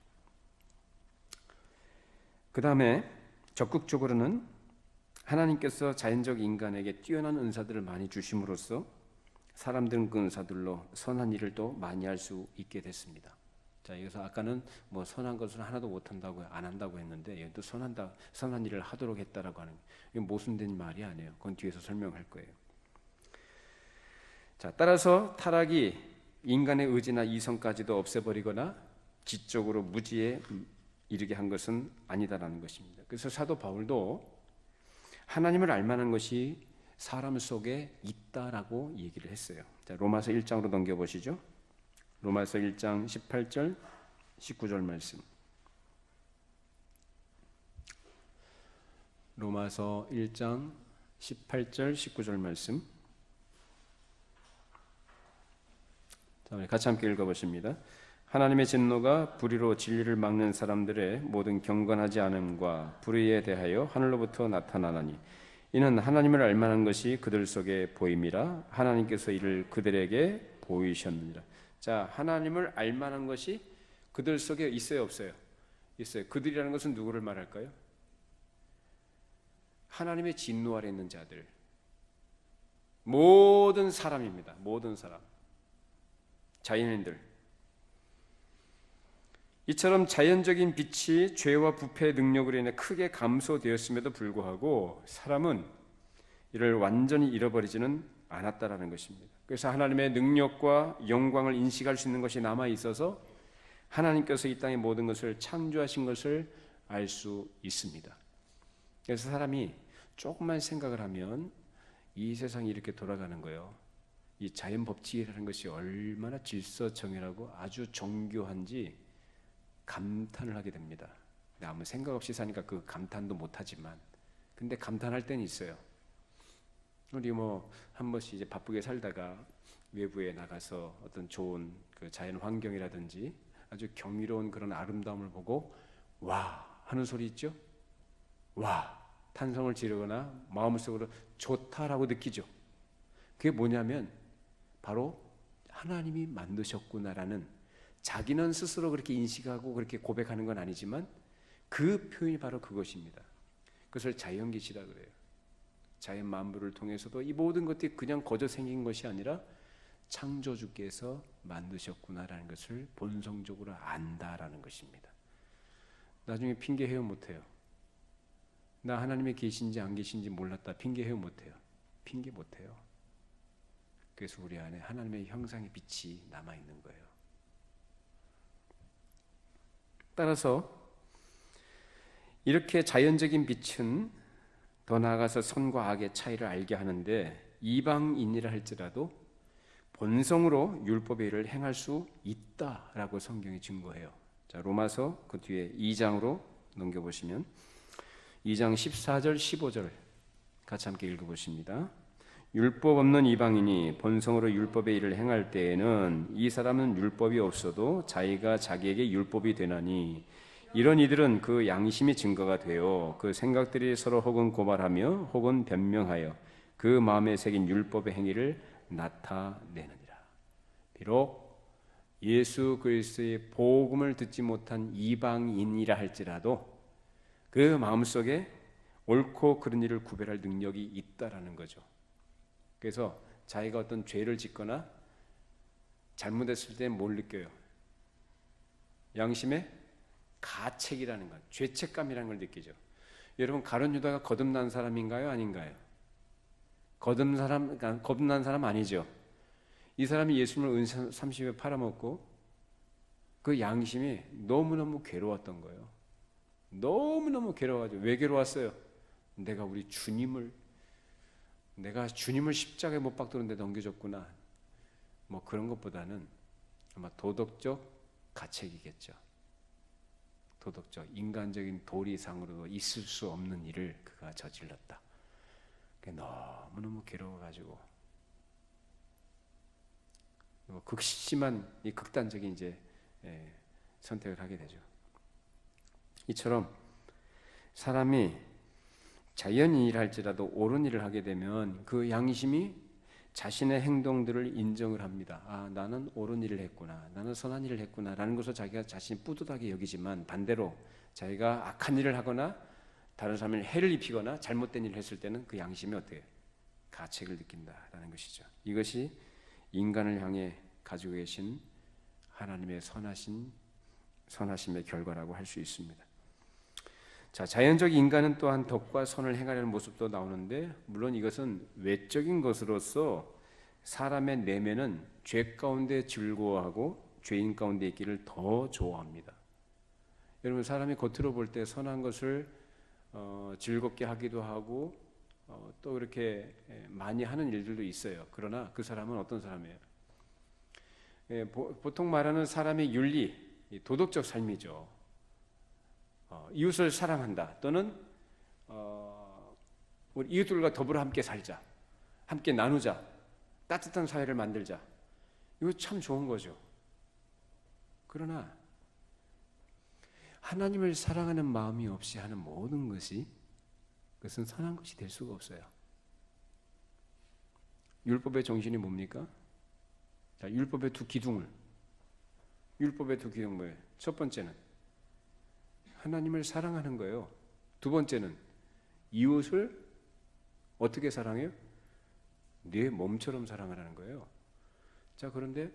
그 다음에 적극적으로는 하나님께서 자연적 인간에게 뛰어난 은사들을 많이 주심으로써 사람들은 그 은사들로 선한 일을 또 많이 할 수 있게 됐습니다. 자, 여기서 아까는 뭐 선한 것을 하나도 못한다고 안 한다고 했는데 여기 또 선한 일을 하도록 했다라고 하는 이건 모순된 말이 아니에요. 그건 뒤에서 설명할 거예요. 자, 따라서 타락이 인간의 의지나 이성까지도 없애버리거나 지적으로 무지에 이르게 한 것은 아니다라는 것입니다. 그래서 사도 바울도 하나님을 알만한 것이 사람 속에 있다라고 얘기를 했어요. 자, 로마서 1장으로 넘겨보시죠. 로마서 1장 18절 19절 말씀. 로마서 1장 18절 19절 말씀. 자, 우리 같이 함께 읽어보십니다. 하나님의 진노가 불의로 진리를 막는 사람들의 모든 경건하지 않음과 불의에 대하여 하늘로부터 나타나나니 이는 하나님을 알만한 것이 그들 속에 보임이라 하나님께서 이를 그들에게 보이셨느니라. 자, 하나님을 알만한 것이 그들 속에 있어요, 없어요? 있어요. 그들이라는 것은 누구를 말할까요? 하나님의 진노 아래 있는 자들, 모든 사람입니다. 모든 사람, 자연인들. 이처럼 자연적인 빛이 죄와 부패의 능력으로 인해 크게 감소되었음에도 불구하고 사람은 이를 완전히 잃어버리지는 않았다라는 것입니다. 그래서 하나님의 능력과 영광을 인식할 수 있는 것이 남아 있어서 하나님께서 이 땅의 모든 것을 창조하신 것을 알 수 있습니다. 그래서 사람이 조금만 생각을 하면 이 세상이 이렇게 돌아가는 거예요. 이 자연 법칙이라는 것이 얼마나 질서정연하고 아주 정교한지 감탄을 하게 됩니다. 아무 생각 없이 사니까 그 감탄도 못하지만, 근데 감탄할 때는 있어요. 우리 뭐 한 번씩 이제 바쁘게 살다가 외부에 나가서 어떤 좋은 그 자연 환경이라든지 아주 경이로운 그런 아름다움을 보고 와 하는 소리 있죠? 와 탄성을 지르거나 마음속으로 좋다라고 느끼죠. 그게 뭐냐면 바로 하나님이 만드셨구나라는, 자기는 스스로 그렇게 인식하고 그렇게 고백하는 건 아니지만 그 표현이 바로 그것입니다. 그것을 자연계시라 그래요. 자연 만물을 통해서도 이 모든 것들이 그냥 거저 생긴 것이 아니라 창조주께서 만드셨구나라는 것을 본성적으로 안다라는 것입니다. 나중에 핑계 해요 못해요? 나 하나님이 계신지 안 계신지 몰랐다 핑계 해요 못해요? 핑계 못해요. 그래서 우리 안에 하나님의 형상의 빛이 남아있는 거예요. 따라서 이렇게 자연적인 빛은 더 나아가서 선과 악의 차이를 알게 하는데 이방인이라 할지라도 본성으로 율법의 일을 행할 수 있다라고 성경이 증거해요. 자, 로마서 그 뒤에 2장으로 넘겨보시면 2장 14절 15절 같이 함께 읽어보십니다. 율법 없는 이방인이 본성으로 율법의 일을 행할 때에는 이 사람은 율법이 없어도 자기가 자기에게 율법이 되나니 이런 이들은 그 양심이 증거가 되어 그 생각들이 서로 혹은 고발하며 혹은 변명하여 그 마음에 새긴 율법의 행위를 나타내느니라. 비록 예수 그리스도의 복음을 듣지 못한 이방인이라 할지라도 그 마음속에 옳고 그른 일을 구별할 능력이 있다라는 거죠. 그래서 자기가 어떤 죄를 짓거나 잘못했을 때 뭘 느껴요? 양심의 가책이라는 것, 죄책감이라는 걸 느끼죠. 여러분, 가룟 유다가 거듭난 사람인가요? 아닌가요? 거듭난 사람 아니죠. 이 사람이 예수님을 은 30에 팔아먹고 그 양심이 너무너무 괴로웠던 거예요. 너무너무 괴로워가지고. 왜 괴로웠어요? 내가 주님을 십자가에 못 박도는데 넘겨줬구나. 뭐 그런 것보다는 아마 도덕적 가책이겠죠. 도덕적, 인간적인 도리상으로도 있을 수 없는 일을 그가 저질렀다. 너무너무 괴로워가지고 극심한 이 극단적인 이제 선택을 하게 되죠. 이처럼 사람이 자연인이라 할지라도 옳은 일을 하게 되면 그 양심이 자신의 행동들을 인정을 합니다. 아, 나는 옳은 일을 했구나, 나는 선한 일을 했구나 라는 것을 자기가 자신이 뿌듯하게 여기지만, 반대로 자기가 악한 일을 하거나 다른 사람을 해를 입히거나 잘못된 일을 했을 때는 그 양심이 어때요? 가책을 느낀다라는 것이죠. 이것이 인간을 향해 가지고 계신 하나님의 선하심의 결과라고 할 수 있습니다. 자, 자연적 인간은 또한 덕과 선을 행하려는 모습도 나오는데, 물론 이것은 외적인 것으로서 사람의 내면은 죄 가운데 즐거워하고 죄인 가운데 있기를 더 좋아합니다. 여러분, 사람이 겉으로 볼 때 선한 것을 즐겁게 하기도 하고 또 그렇게 많이 하는 일들도 있어요. 그러나 그 사람은 어떤 사람이에요? 보통 말하는 사람의 윤리, 도덕적 삶이죠. 이웃을 사랑한다, 또는 우리 이웃들과 더불어 함께 살자, 함께 나누자, 따뜻한 사회를 만들자. 이거 참 좋은 거죠. 그러나 하나님을 사랑하는 마음이 없이 하는 모든 것이, 그것은 선한 것이 될 수가 없어요. 율법의 정신이 뭡니까? 자, 율법의 두 기둥 뭐예요? 첫 번째는 하나님을 사랑하는 거예요. 두 번째는 이웃을 어떻게 사랑해요? 내 몸처럼 사랑하라는 거예요. 자, 그런데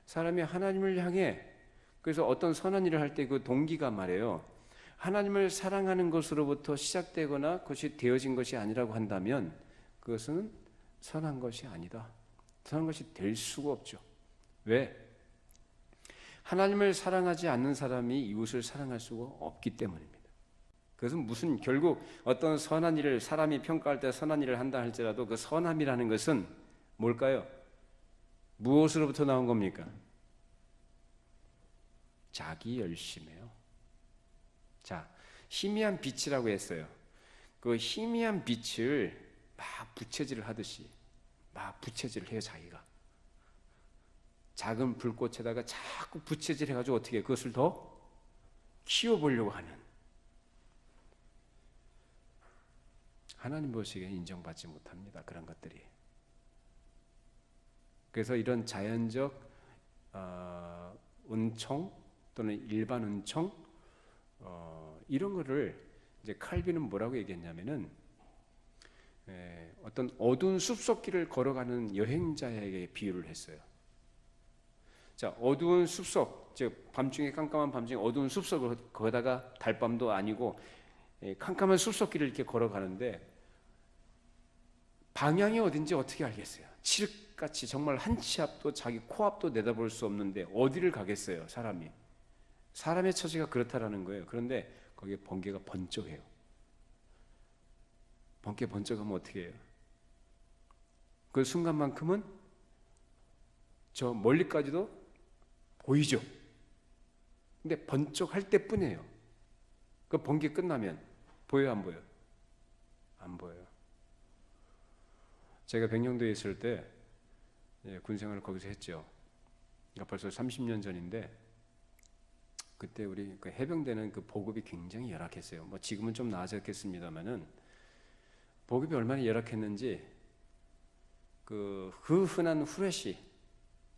사람이 하나님을 향해, 그래서 어떤 선한 일을 할 때 그 동기가 말이에요, 하나님을 사랑하는 것으로부터 시작되거나 그것이 되어진 것이 아니라고 한다면 그것은 선한 것이 아니다. 선한 것이 될 수가 없죠. 왜? 하나님을 사랑하지 않는 사람이 이웃을 사랑할 수가 없기 때문입니다. 그것은 결국 어떤 선한 일을, 사람이 평가할 때 선한 일을 한다 할지라도 그 선함이라는 것은 뭘까요? 무엇으로부터 나온 겁니까? 자기 열심이에요. 자, 희미한 빛이라고 했어요. 그 희미한 빛을 막 부채질을 하듯이 막 부채질을 해요. 자기가 작은 불꽃에다가 자꾸 부채질 해가지고 어떻게 그것을 더 키워보려고 하는, 하나님 보시기에 인정받지 못합니다. 그런 것들이. 그래서 이런 자연적 은총 또는 일반 은총, 이런 거를 이제 칼빈은 뭐라고 얘기했냐면은, 어떤 어두운 숲속길을 걸어가는 여행자에게 비유를 했어요. 자, 어두운 숲속, 즉 밤중에, 깜깜한 밤중에 어두운 숲속을, 거기다가 달밤도 아니고 캄캄한 숲속길을 이렇게 걸어가는데 방향이 어딘지 어떻게 알겠어요? 칠흑같이 정말 한 치 앞도 자기 코앞도 내다볼 수 없는데 어디를 가겠어요? 사람의 처지가 그렇다라는 거예요. 그런데 거기에 번개가 번쩍해요. 번개 번쩍하면 어떻게 해요? 그 순간만큼은 저 멀리까지도 보이죠. 근데 번쩍할 때뿐이에요. 그 번개 끝나면 보여요, 안 보여요? 안 보여요. 제가 백령도에 있을 때 군생활을 거기서 했죠. 그러니까 벌써 30년 전인데, 그때 우리 그 해병대는 그 보급이 굉장히 열악했어요. 뭐 지금은 좀 나아졌겠습니다만은 보급이 얼마나 열악했는지 그 흔한 후레쉬,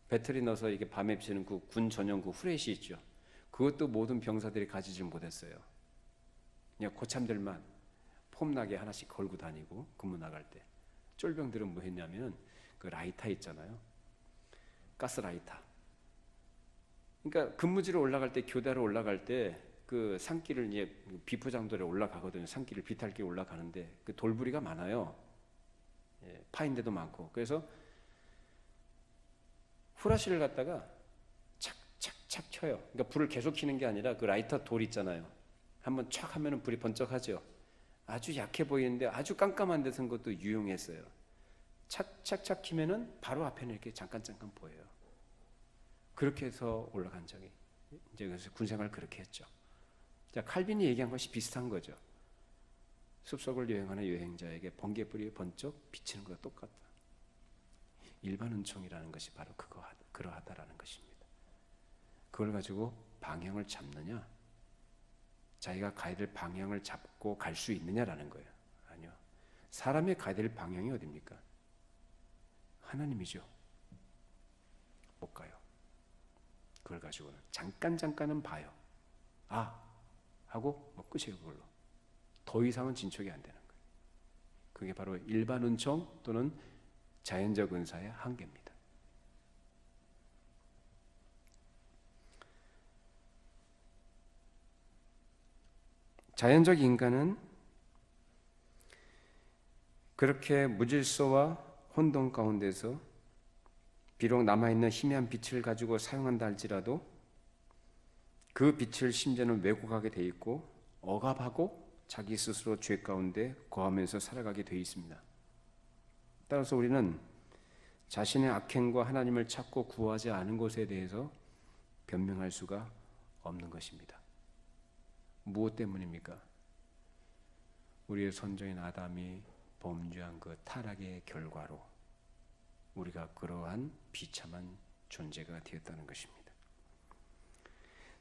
배터리 넣어서 이게 밤에 비치는 그 군 전용 그 후레쉬 있죠. 그것도 모든 병사들이 가지지 못했어요. 그냥 고참들만 폼나게 하나씩 걸고 다니고 근무 나갈 때. 쫄병들은 뭐 했냐면 그 라이터 있잖아요. 가스 라이터. 그러니까 근무지로 올라갈 때, 교대로 올라갈 때 그 산길을 이제 비포장도에 올라가거든요. 산길을 비탈길 올라가는데 그 돌부리가 많아요. 예, 파인데도 많고. 그래서 후라시를 갖다가 착착착 켜요. 그러니까 불을 계속 켜는 게 아니라 그 라이터 돌 있잖아요. 한번 촥 하면은 불이 번쩍하죠. 아주 약해 보이는데 아주 깜깜한 데서 것도 유용했어요. 착착착 키면은 바로 앞에는 이렇게 잠깐 보여요. 그렇게 해서 올라간 적이, 이제 그래서 군생활 그렇게 했죠. 자, 칼빈이 얘기한 것이 비슷한 거죠. 숲속을 여행하는 여행자에게 번개불이 번쩍 비치는 것과 똑같다. 일반 은총이라는 것이 바로 그러하다라는 것입니다. 그걸 가지고 방향을 잡느냐, 자기가 가야 될 방향을 잡고 갈 수 있느냐라는 거예요. 아니요. 사람이 가야 될 방향이 어디입니까? 하나님이죠. 못 가요. 그걸 가지고는 잠깐은 봐요. 아 하고 뭐 끝이에요. 그걸로 더 이상은 진척이 안 되는 거예요. 그게 바로 일반 은총 또는 자연적 은사의 한계입니다. 자연적 인간은 그렇게 무질서와 혼돈 가운데서 비록 남아있는 희미한 빛을 가지고 사용한다 할지라도 그 빛을 심지어는 왜곡하게 돼 있고 억압하고 자기 스스로 죄 가운데 거하면서 살아가게 돼 있습니다. 따라서 우리는 자신의 악행과 하나님을 찾고 구하지 않은 것에 대해서 변명할 수가 없는 것입니다. 무엇 때문입니까? 우리의 선조인 아담이 범죄한 그 타락의 결과로 우리가 그러한 비참한 존재가 되었다는 것입니다.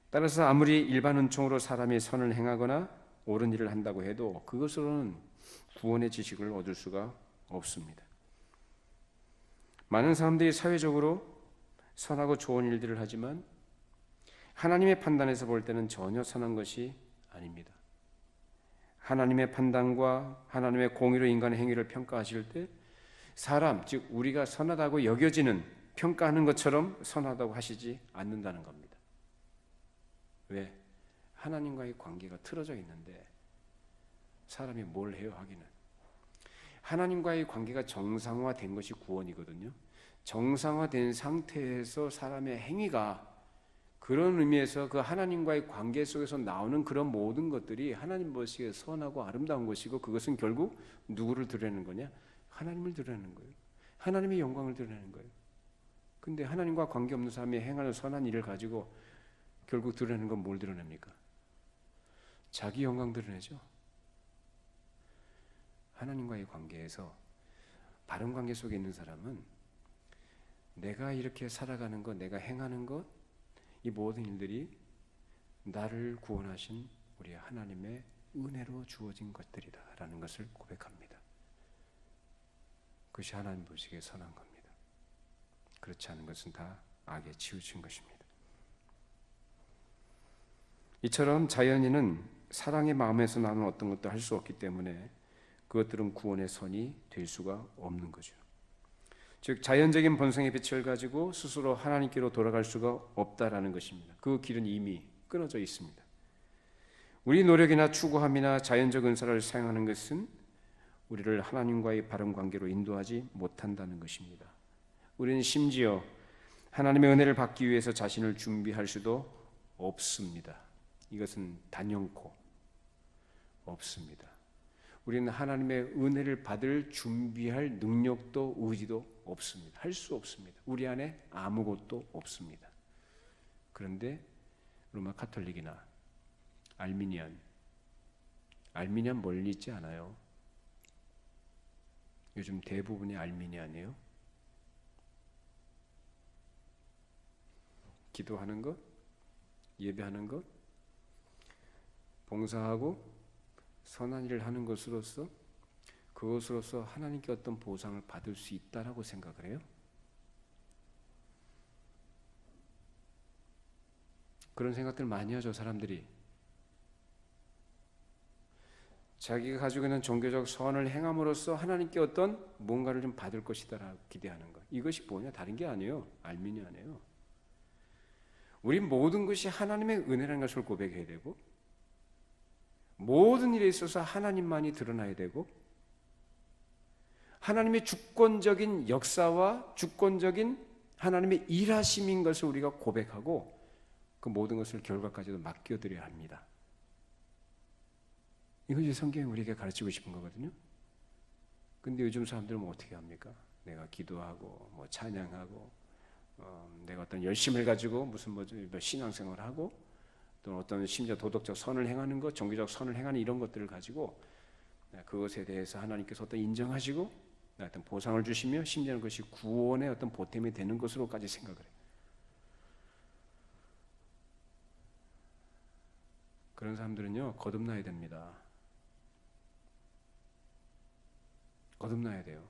따라서 아무리 일반 은총으로 사람이 선을 행하거나 옳은 일을 한다고 해도 그것으로는 구원의 지식을 얻을 수가 없습니다. 많은 사람들이 사회적으로 선하고 좋은 일들을 하지만 하나님의 판단에서 볼 때는 전혀 선한 것이 아닙니다. 하나님의 판단과 하나님의 공의로 인간의 행위를 평가하실 때 사람, 즉 우리가 선하다고 여겨지는, 평가하는 것처럼 선하다고 하시지 않는다는 겁니다. 왜? 하나님과의 관계가 틀어져 있는데 사람이 뭘 해요 하기는. 하나님과의 관계가 정상화된 것이 구원이거든요. 정상화된 상태에서 사람의 행위가, 그런 의미에서 그 하나님과의 관계 속에서 나오는 그런 모든 것들이 하나님 보시기에 선하고 아름다운 것이고, 그것은 결국 누구를 드러내는 거냐? 하나님을 드러내는 거예요. 하나님의 영광을 드러내는 거예요. 근데 하나님과 관계없는 사람이 행하는 선한 일을 가지고 결국 드러내는 건 뭘 드러냅니까? 자기 영광 드러내죠. 하나님과의 관계에서, 바른 관계 속에 있는 사람은 내가 이렇게 살아가는 것, 내가 행하는 것, 이 모든 일들이 나를 구원하신 우리 하나님의 은혜로 주어진 것들이다 라는 것을 고백합니다. 그것이 하나님 보시기에 선한 겁니다. 그렇지 않은 것은 다 악에 치우친 것입니다. 이처럼 자연인은 사랑의 마음에서 나는 어떤 것도 할 수 없기 때문에 그것들은 구원의 선이 될 수가 없는 거죠. 즉 자연적인 본성의 빛을 가지고 스스로 하나님께로 돌아갈 수가 없다라는 것입니다. 그 길은 이미 끊어져 있습니다. 우리 노력이나 추구함이나 자연적 은사를 사용하는 것은 우리를 하나님과의 바른 관계로 인도하지 못한다는 것입니다. 우리는 심지어 하나님의 은혜를 받기 위해서 자신을 준비할 수도 없습니다. 이것은 단연코 없습니다. 우리는 하나님의 은혜를 받을 준비할 능력도 의지도 없습니다. 할 수 없습니다. 우리 안에 아무것도 없습니다. 그런데 로마 카톨릭이나 알미니안 멀리 있지 않아요. 요즘 대부분이 알미니안이에요. 기도하는 것, 예배하는 것, 봉사하고 선한 일을 하는 것으로서 그것으로서 하나님께 어떤 보상을 받을 수 있다라고 생각을 해요? 그런 생각들 많이 하죠, 사람들이. 자기가 가지고 있는 종교적 선을 행함으로써 하나님께 어떤 뭔가를 좀 받을 것이다라고 기대하는 것. 이것이 뭐냐? 다른 게 아니에요. 알미니아네요. 우리 모든 것이 하나님의 은혜라는 것을 고백해야 되고, 모든 일에 있어서 하나님만이 드러나야 되고, 하나님의 주권적인 역사와 주권적인 하나님의 일하심인 것을 우리가 고백하고, 그 모든 것을 결과까지도 맡겨드려야 합니다. 이것이 성경이 우리에게 가르치고 싶은 거거든요. 근데 요즘 사람들은 뭐 어떻게 합니까? 내가 기도하고 뭐 찬양하고 내가 어떤 열심을 가지고 무슨 신앙생활을 하고 또 어떤 심지어 도덕적 선을 행하는 것, 종교적 선을 행하는 이런 것들을 가지고 그것에 대해서 하나님께서 어떤 인정하시고 어떤 보상을 주시며 심지어는 그것이 구원의 어떤 보탬이 되는 것으로까지 생각을 해요. 그런 사람들은요, 거듭나야 됩니다. 거듭나야 돼요.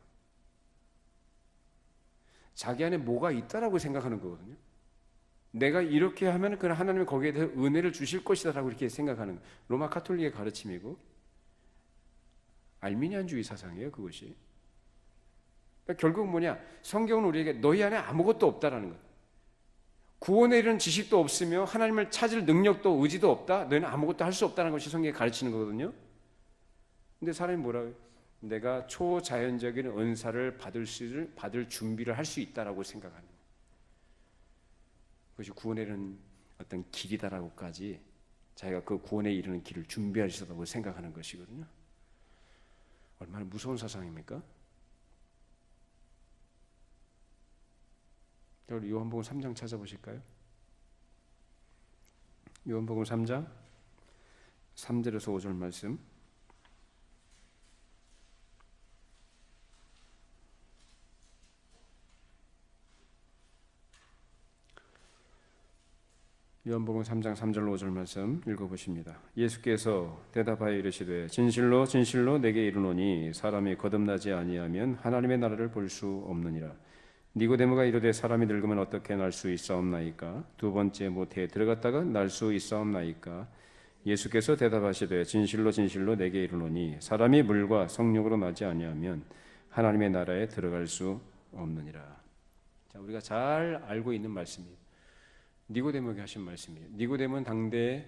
자기 안에 뭐가 있다라고 생각하는 거거든요. 내가 이렇게 하면 그 하나님이 거기에 대해서 은혜를 주실 것이다라고 이렇게 생각하는 거예요. 로마 카톨릭의 가르침이고 알미니안주의 사상이에요, 그것이. 그러니까 결국 뭐냐? 성경은 우리에게 너희 안에 아무것도 없다라는 거예요. 구원에 이르는 지식도 없으며 하나님을 찾을 능력도 의지도 없다. 너희는 아무것도 할 수 없다는 것이 성경이 가르치는 거거든요. 근데 사람이 뭐라고요? 내가 초자연적인 은사를 받을 준비를 할 수 있다라고 생각하는 거예요. 그것이 구원에 이르는 어떤 길이다라고까지 자기가 그 구원에 이르는 길을 준비할 수 있다고 생각하는 것이거든요. 얼마나 무서운 사상입니까? 우리 요한복음 3장 찾아보실까요? 요한복음 3장 3절에서 5절 말씀. 요한복음 3장 3절 5절 말씀 읽어보십니다. 예수께서 대답하여 이르시되 진실로 진실로 내게 이르노니 사람이 거듭나지 아니하면 하나님의 나라를 볼 수 없느니라. 니고데모가 이르되 사람이 늙으면 어떻게 날 수 있사옵나이까? 두 번째 모태에 들어갔다가 날 수 있사옵나이까? 예수께서 대답하시되 진실로 진실로 내게 이르노니 사람이 물과 성령으로 나지 아니하면 하나님의 나라에 들어갈 수 없느니라. 자, 우리가 잘 알고 있는 말씀이에요. 니고데모에게 하신 말씀이에요. 니고데모는 당대에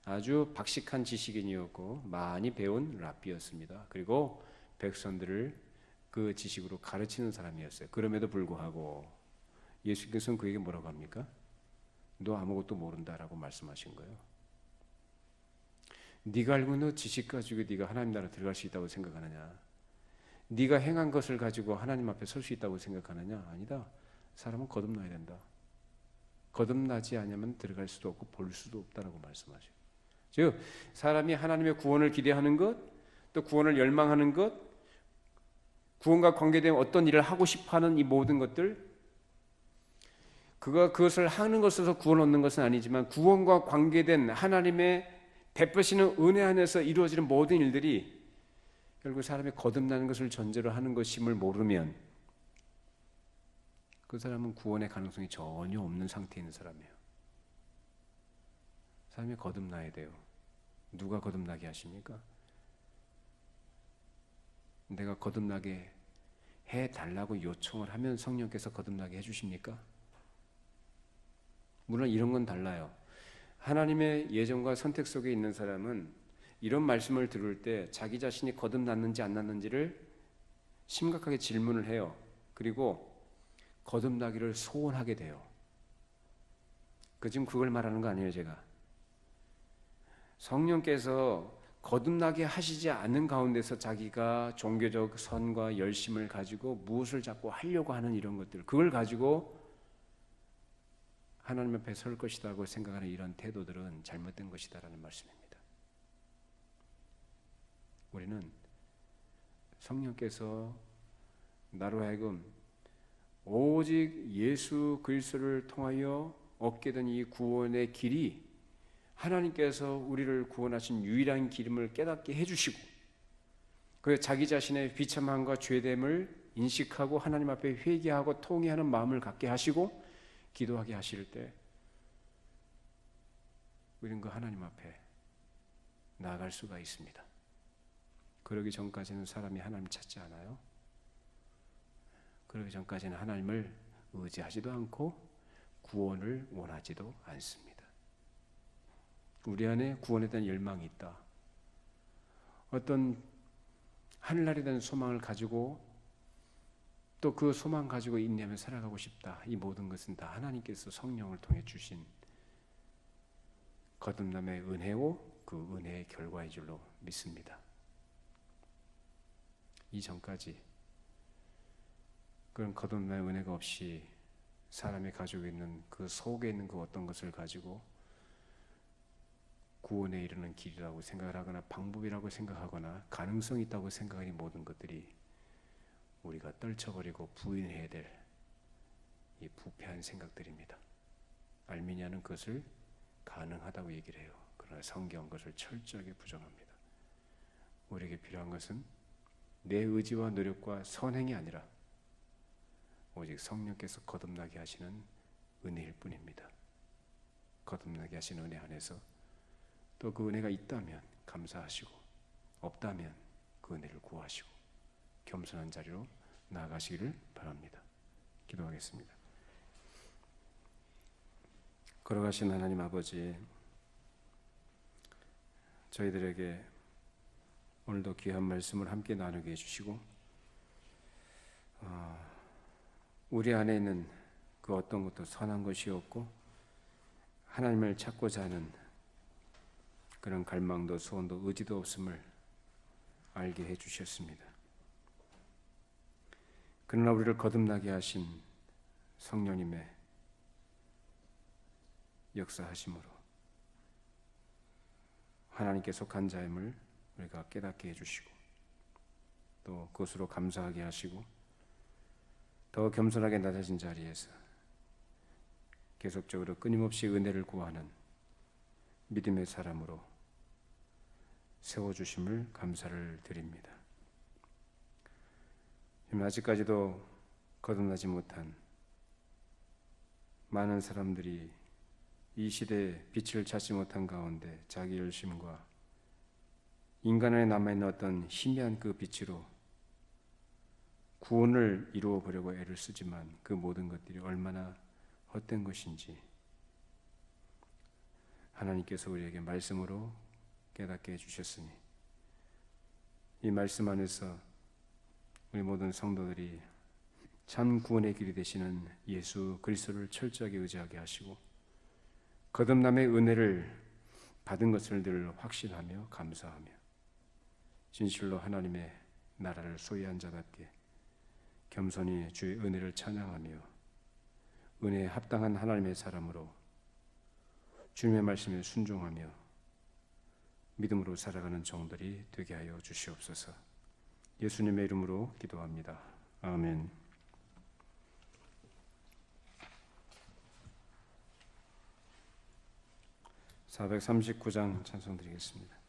아주 박식한 지식인이었고 많이 배운 랍비였습니다. 그리고 백성들을 그 지식으로 가르치는 사람이었어요. 그럼에도 불구하고 예수께서는 그에게 뭐라고 합니까? 너 아무것도 모른다라고 말씀하신 거예요. 네가 알고 있는 지식 가지고 네가 하나님 나라 들어갈 수 있다고 생각하느냐? 네가 행한 것을 가지고 하나님 앞에 설 수 있다고 생각하느냐? 아니다. 사람은 거듭나야 된다. 거듭나지 않으면 들어갈 수도 없고 볼 수도 없다라고 말씀하셔요. 즉 사람이 하나님의 구원을 기대하는 것, 또 구원을 열망하는 것, 구원과 관계된 어떤 일을 하고 싶어하는 이 모든 것들, 그것을 하는 것에서 구원 얻는 것은 아니지만 구원과 관계된 하나님의 베푸시는 은혜 안에서 이루어지는 모든 일들이 결국 사람이 거듭나는 것을 전제로 하는 것임을 모르면 그 사람은 구원의 가능성이 전혀 없는 상태에 있는 사람이에요. 사람이 거듭나야 돼요. 누가 거듭나게 하십니까? 내가 거듭나게 해달라고 요청을 하면 성령께서 거듭나게 해주십니까? 물론 이런 건 달라요. 하나님의 예정과 선택 속에 있는 사람은 이런 말씀을 들을 때 자기 자신이 거듭났는지 안 났는지를 심각하게 질문을 해요. 그리고 거듭나기를 소원하게 돼요. 지금 그걸 말하는 거 아니에요, 제가. 성령께서 거듭나게 하시지 않는 가운데서 자기가 종교적 선과 열심을 가지고 무엇을 자꾸 하려고 하는 이런 것들, 그걸 가지고 하나님 앞에 설 것이라고 생각하는 이런 태도들은 잘못된 것이다라는 말씀입니다. 우리는 성령께서 나로 하여금 오직 예수 그리스도를 통하여 얻게 된 이 구원의 길이 하나님께서 우리를 구원하신 유일한 길임을 깨닫게 해주시고 그 자기 자신의 비참함과 죄됨을 인식하고 하나님 앞에 회개하고 통회하는 마음을 갖게 하시고 기도하게 하실 때 우리는 그 하나님 앞에 나아갈 수가 있습니다. 그러기 전까지는 사람이 하나님 찾지 않아요. 그러기 전까지는 하나님을 의지하지도 않고 구원을 원하지도 않습니다. 우리 안에 구원에 대한 열망이 있다. 어떤 하늘날에 대한 소망을 가지고 또 그 소망 가지고 인내하며 살아가고 싶다. 이 모든 것은 다 하나님께서 성령을 통해 주신 거듭남의 은혜요 그 은혜의 결과인 줄로 믿습니다. 이전까지 그런 거듭남의 은혜가 없이 사람이 가지고 있는 그 속에 있는 그 어떤 것을 가지고 구원에 이르는 길이라고 생각을 하거나 방법이라고 생각하거나 가능성이 있다고 생각하는 모든 것들이 우리가 떨쳐버리고 부인해야 될 이 부패한 생각들입니다. 알미니아는 그것을 가능하다고 얘기를 해요. 그러나 성경은 그것을 철저하게 부정합니다. 우리에게 필요한 것은 내 의지와 노력과 선행이 아니라 오직 성령께서 거듭나게 하시는 은혜일 뿐입니다. 거듭나게 하시는 은혜 안에서 또 그 은혜가 있다면 감사하시고 없다면 그 은혜를 구하시고 겸손한 자리로 나아가시기를 바랍니다. 기도하겠습니다. 걸어가신 하나님 아버지, 저희들에게 오늘도 귀한 말씀을 함께 나누게 해주시고 우리 안에 있는 그 어떤 것도 선한 것이 없고 하나님을 찾고자 하는 그런 갈망도 소원도 의지도 없음을 알게 해주셨습니다. 그러나 우리를 거듭나게 하신 성령님의 역사하심으로 하나님께 속한 자임을 우리가 깨닫게 해주시고 또 그것으로 감사하게 하시고 더 겸손하게 낮아진 자리에서 계속적으로 끊임없이 은혜를 구하는 믿음의 사람으로 세워주심을 감사를 드립니다. 아직까지도 거듭나지 못한 많은 사람들이 이 시대에 빛을 찾지 못한 가운데 자기 열심과 인간 안에 남아있는 어떤 희미한 그 빛으로 구원을 이루어 보려고 애를 쓰지만 그 모든 것들이 얼마나 헛된 것인지 하나님께서 우리에게 말씀으로 깨닫게 해주셨으니 이 말씀 안에서 우리 모든 성도들이 참 구원의 길이 되시는 예수 그리스도를 철저하게 의지하게 하시고 거듭남의 은혜를 받은 것을 늘 확신하며 감사하며 진실로 하나님의 나라를 소유한 자답게 겸손히 주의 은혜를 찬양하며 은혜에 합당한 하나님의 사람으로 주님의 말씀에 순종하며 믿음으로 살아가는 종들이 되게 하여 주시옵소서. 예수님의 이름으로 기도합니다. 아멘. 439장 찬송 드리겠습니다.